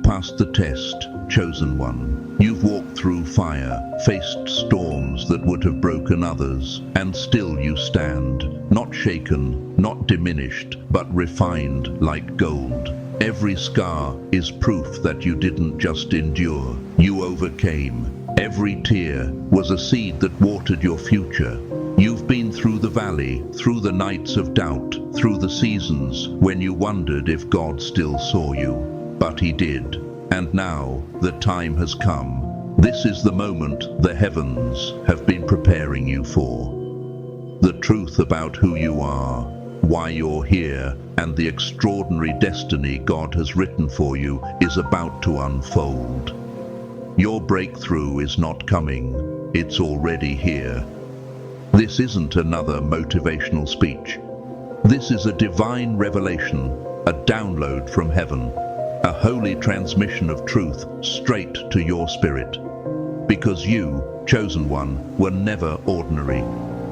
passed the test, chosen one. You've walked through fire, faced storms that would have broken others, and still you stand, not shaken, not diminished, but refined like gold. Every scar is proof that you didn't just endure, you overcame. Every tear was a seed that watered your future. You've been through the valley, through the nights of doubt, through the seasons when you wondered if God still saw you. But He did. And now the time has come. This is the moment the heavens have been preparing you for. The truth about who you are, why you're here, and the extraordinary destiny God has written for you is about to unfold. Your breakthrough is not coming, it's already here. This isn't another motivational speech. This is a divine revelation, a download from heaven, a holy transmission of truth straight to your spirit. Because you, chosen one, were never ordinary.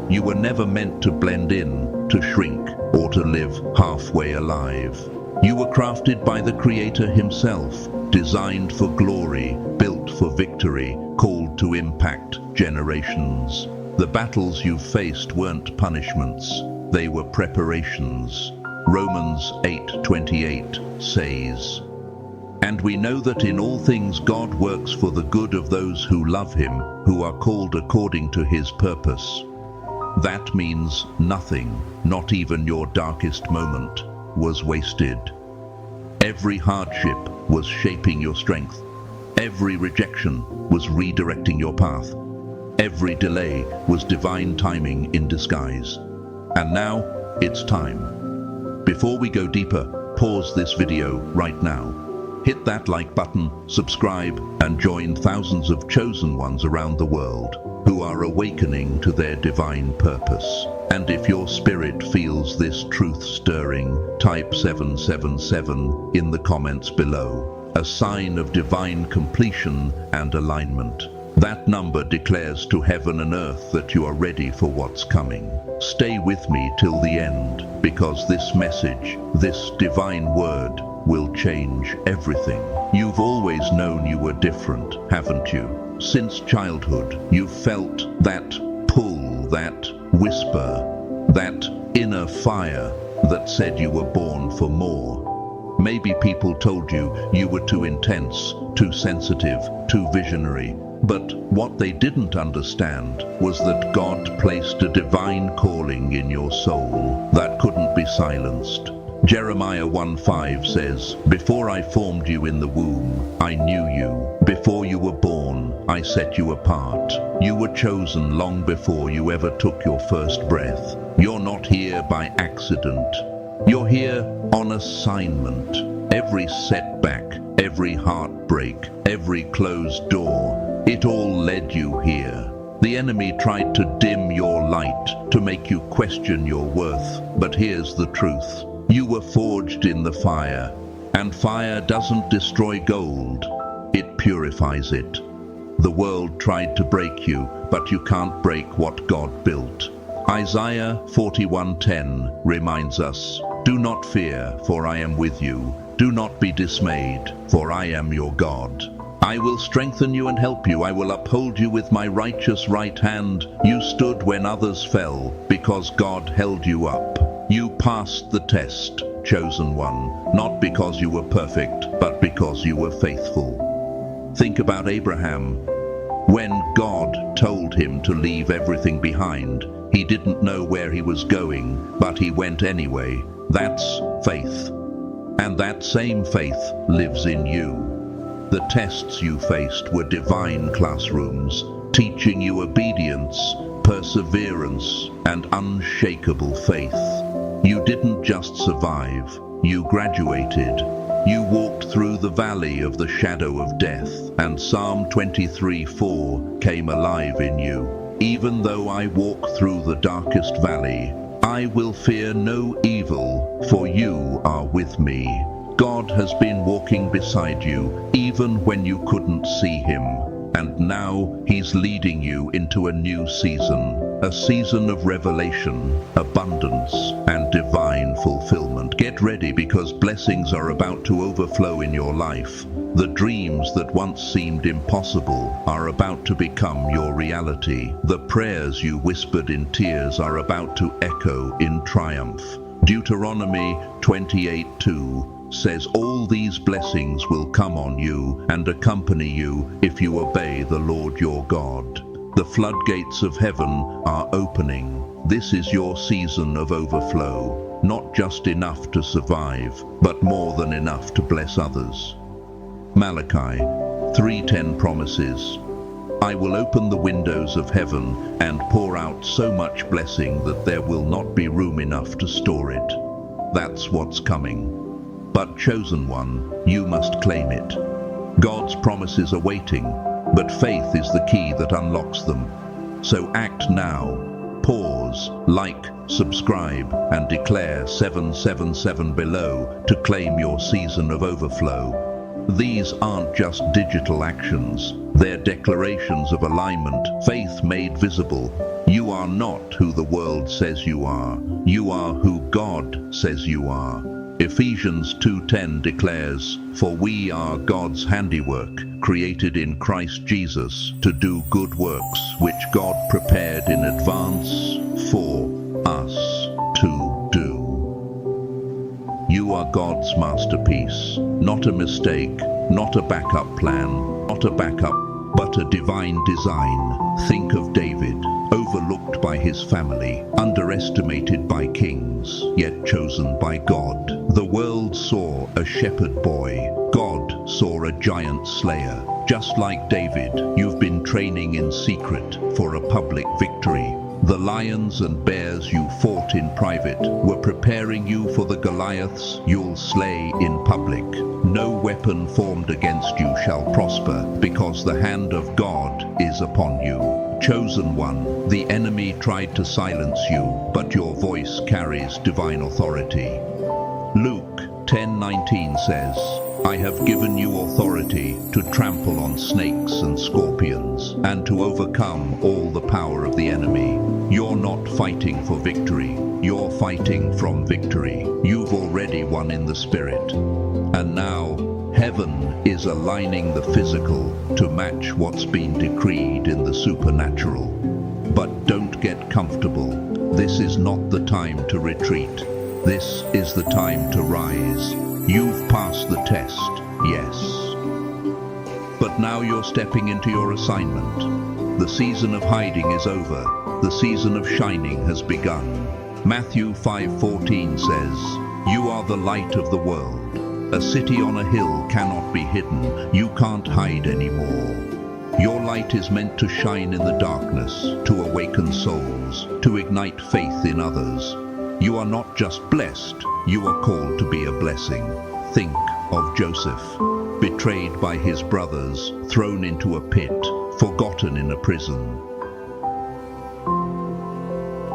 You were never meant to blend in, to shrink, or to live halfway alive. You were crafted by the Creator Himself, designed for glory, built for victory, called to impact generations. The battles you faced weren't punishments, they were preparations. Romans 8:28 says, "And we know that in all things God works for the good of those who love Him, who are called according to His purpose." That means nothing, not even your darkest moment, was wasted. Every hardship was shaping your strength. Every rejection was redirecting your path. Every delay was divine timing in disguise. And now, it's time. Before we go deeper, pause this video right now. Hit that like button, subscribe, and join thousands of chosen ones around the world who are awakening to their divine purpose. And if your spirit feels this truth stirring, type 777 in the comments below, a sign of divine completion and alignment. That number declares to heaven and earth that you are ready for what's coming. Stay with me till the end, because this message, this divine word, will change everything. You've always known you were different, haven't you? Since childhood, you've felt that pull, that whisper, that inner fire that said you were born for more. Maybe people told you you were too intense, too sensitive, too visionary. But what they didn't understand was that God placed a divine calling in your soul that couldn't be silenced. Jeremiah 1:5 says, "Before I formed you in the womb, I knew you. Before you were born, I set you apart. You were chosen long before you ever took your first breath." You're not here by accident. You're here on assignment. Every setback, every heartbreak, every closed door, it all led you here. The enemy tried to dim your light, to make you question your worth. But here's the truth. You were forged in the fire, and fire doesn't destroy gold, it purifies it. The world tried to break you, but you can't break what God built. Isaiah 41:10 reminds us, "Do not fear, for I am with you. Do not be dismayed, for I am your God. I will strengthen you and help you. I will uphold you with my righteous right hand. You stood when others fell, because God held you up. You passed the test, chosen one, not because you were perfect, but because you were faithful." Think about Abraham. When God told him to leave everything behind, he didn't know where he was going, but he went anyway. That's faith. And that same faith lives in you. The tests you faced were divine classrooms, teaching you obedience, perseverance, and unshakable faith. You didn't just survive, you graduated. You walked through the valley of the shadow of death, and Psalm 23:4 came alive in you. "Even though I walk through the darkest valley, I will fear no evil, for you are with me." God has been walking beside you, even when you couldn't see Him. And now He's leading you into a new season, a season of revelation, abundance, and divine fulfillment. Get ready because blessings are about to overflow in your life. The dreams that once seemed impossible are about to become your reality. The prayers you whispered in tears are about to echo in triumph. Deuteronomy 28:2 says, "All these blessings will come on you and accompany you if you obey the Lord your God." The floodgates of heaven are opening. This is your season of overflow, not just enough to survive, but more than enough to bless others. Malachi 3:10 promises, "I will open the windows of heaven and pour out so much blessing that there will not be room enough to store it." That's what's coming. But chosen one, you must claim it. God's promises are waiting, but faith is the key that unlocks them. So act now. Pause, like, subscribe, and declare 777 below to claim your season of overflow. These aren't just digital actions, they're declarations of alignment, faith made visible. You are not who the world says you are who God says you are. Ephesians 2:10 declares, "For we are God's handiwork, created in Christ Jesus to do good works, which God prepared in advance for us to do." You are God's masterpiece, not a mistake, not a backup plan, not a backup, but a divine design. Think of David, overlooked by his family, underestimated by kings, yet chosen by God. The world saw a shepherd boy. God saw a giant slayer. Just like David, you've been training in secret for a public victory. The lions and bears you fought in private were preparing you for the Goliaths you'll slay in public. No weapon formed against you shall prosper, because the hand of God is upon you. Chosen one, the enemy tried to silence you, but your voice carries divine authority. Luke 10:19 says, "I have given you authority to trample on snakes and scorpions, and to overcome all the power of the enemy." You're not fighting for victory, you're fighting from victory. You've already won in the spirit. And now, heaven is aligning the physical to match what's been decreed in the supernatural. But don't get comfortable. This is not the time to retreat. This is the time to rise. You've passed the test, yes. But now you're stepping into your assignment. The season of hiding is over. The season of shining has begun. Matthew 5:14 says, "You are the light of the world. A city on a hill cannot be hidden. You can't hide anymore." Your light is meant to shine in the darkness, to awaken souls, to ignite faith in others. You are not just blessed, you are called to be a blessing. Think of Joseph, betrayed by his brothers, thrown into a pit, forgotten in a prison,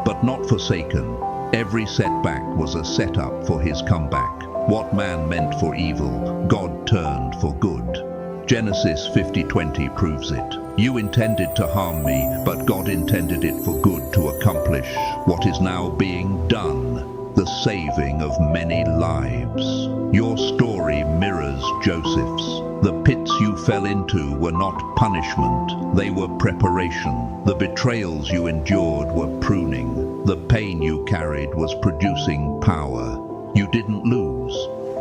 but not forsaken. Every setback was a setup for his comeback. What man meant for evil, God turned for good. Genesis 50:20 proves it. You intended to harm me, but God intended it for good to accomplish what is now being done, the saving of many lives. Your story mirrors Joseph's. The pits you fell into were not punishment, they were preparation. The betrayals you endured were pruning. The pain you carried was producing power. You didn't lose,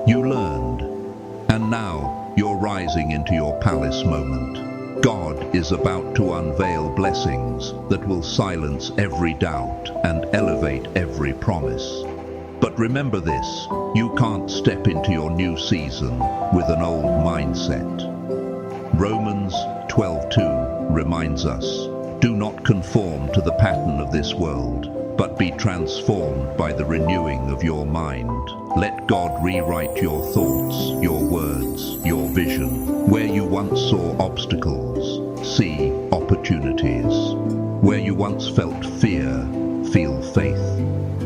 you learned. And now, you're rising into your palace moment. God is about to unveil blessings that will silence every doubt and elevate every promise. But remember this, you can't step into your new season with an old mindset. Romans 12:2 reminds us, "Do not conform to the pattern of this world, but be transformed by the renewing of your mind." Let God rewrite your thoughts, your words, your vision. Where you once saw obstacles, see opportunities. Where you once felt fear, feel faith.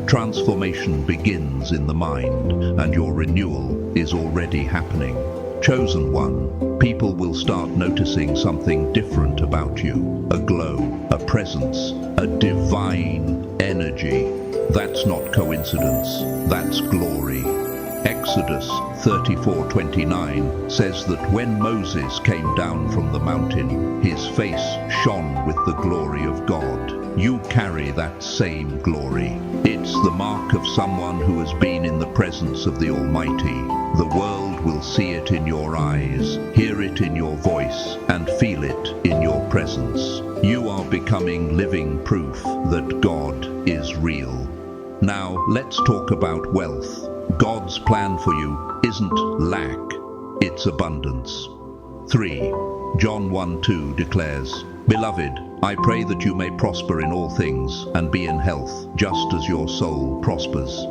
Transformation begins in the mind, and your renewal is already happening. Chosen one, people will start noticing something different about you. A glow, a presence, a divine energy. That's not coincidence, that's glory. Exodus 34:29 says that when Moses came down from the mountain, his face shone with the glory of God. You carry that same glory. It's the mark of someone who has been in the presence of the Almighty. The world will see it in your eyes, hear it in your voice, and feel it in your presence. You are becoming living proof that God is real. Now, let's talk about wealth. God's plan for you isn't lack, it's abundance. 3. John 1:2 declares, "Beloved, I pray that you may prosper in all things and be in health, just as your soul prospers."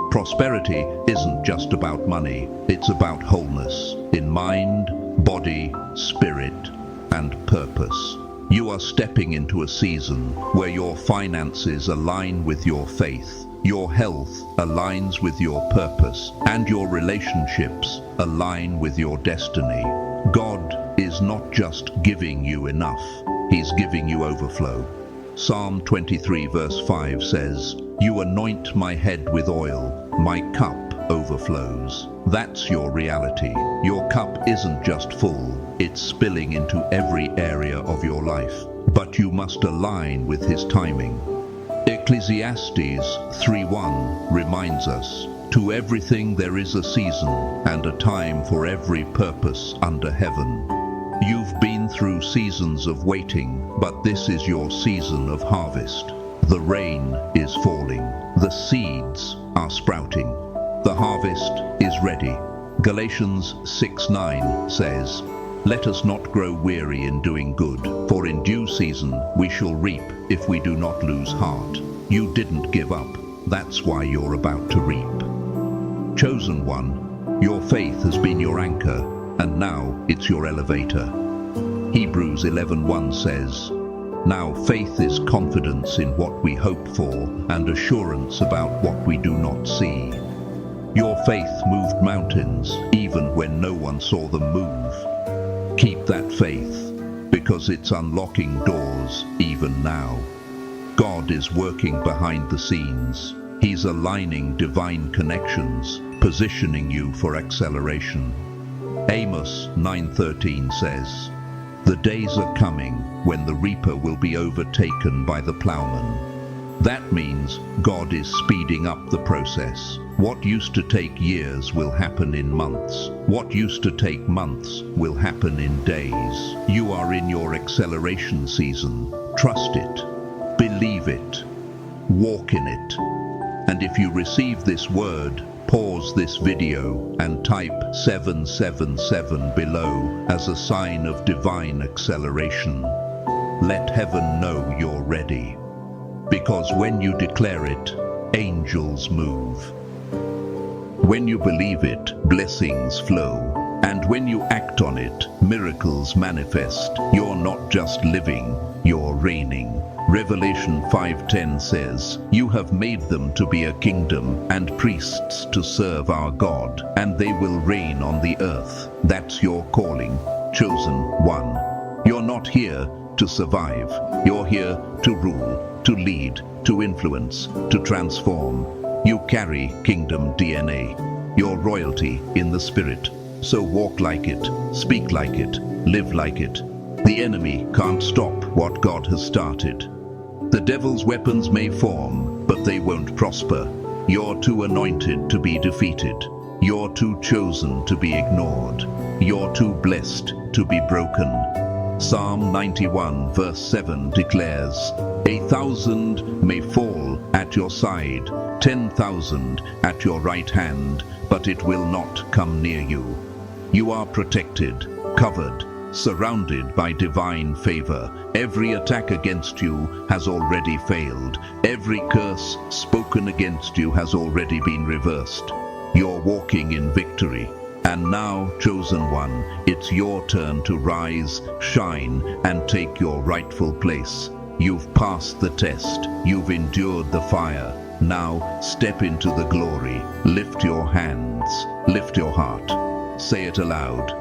Prosperity isn't just about money, it's about wholeness in mind, body, spirit, and purpose. You are stepping into a season where your finances align with your faith, your health aligns with your purpose, and your relationships align with your destiny. God is not just giving you enough, He's giving you overflow. Psalm 23 verse 5 says, "You anoint my head with oil, my cup overflows." That's your reality. Your cup isn't just full, it's spilling into every area of your life. But you must align with His timing. Ecclesiastes 3:1 reminds us, "To everything there is a season, and a time for every purpose under heaven." You've been through seasons of waiting, but this is your season of harvest. The rain is falling, the seeds are sprouting, the harvest is ready. Galatians 6:9 says, "Let us not grow weary in doing good, for in due season we shall reap if we do not lose heart." You didn't give up, that's why you're about to reap. Chosen one, your faith has been your anchor, and now it's your elevator. Hebrews 11:1 says, "Now faith is confidence in what we hope for, and assurance about what we do not see." Your faith moved mountains, even when no one saw them move. Keep that faith, because it's unlocking doors even now. God is working behind the scenes. He's aligning divine connections, positioning you for acceleration. Amos 9:13 says, "The days are coming when the reaper will be overtaken by the plowman." That means God is speeding up the process. What used to take years will happen in months. What used to take months will happen in days. You are in your acceleration season. Trust it. Believe it. Walk in it. And if you receive this word, pause this video and type 777 below as a sign of divine acceleration. Let heaven know you're ready. Because when you declare it, angels move. When you believe it, blessings flow. And when you act on it, miracles manifest. You're not just living, you're reigning. Revelation 5:10 says, "You have made them to be a kingdom and priests to serve our God, and they will reign on the earth." That's your calling, chosen one. You're not here to survive. You're here to rule, to lead, to influence, to transform. You carry kingdom DNA. You're royalty in the spirit. So walk like it, speak like it, live like it. The enemy can't stop what God has started. The devil's weapons may form, but they won't prosper. You're too anointed to be defeated. You're too chosen to be ignored. You're too blessed to be broken. Psalm 91 verse 7 declares, "1,000 may fall at your side, 10,000 at your right hand, but it will not come near you." You are protected, covered, surrounded by divine favor. Every attack against you has already failed. Every curse spoken against you has already been reversed. You're walking in victory. And now, chosen one, it's your turn to rise, shine, and take your rightful place. You've passed the test. You've endured the fire. Now, step into the glory. Lift your hands. Lift your heart. say it aloud.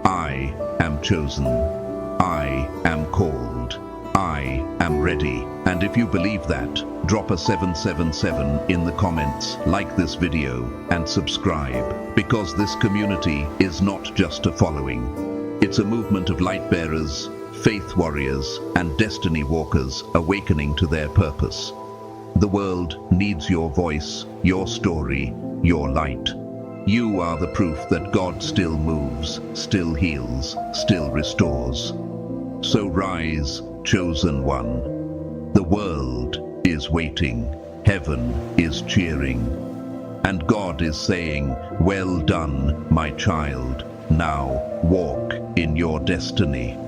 I am chosen. I am called. I am ready. And if you believe that, drop a 777 in the comments, like this video, and subscribe. Because this community is not just a following. It's a movement of light bearers, faith warriors, and destiny walkers awakening to their purpose. The world needs your voice, your story, your light. You are the proof that God still moves, still heals, still restores. So rise, chosen one. The world is waiting, heaven is cheering, and God is saying, well done, my child. Now walk in your destiny.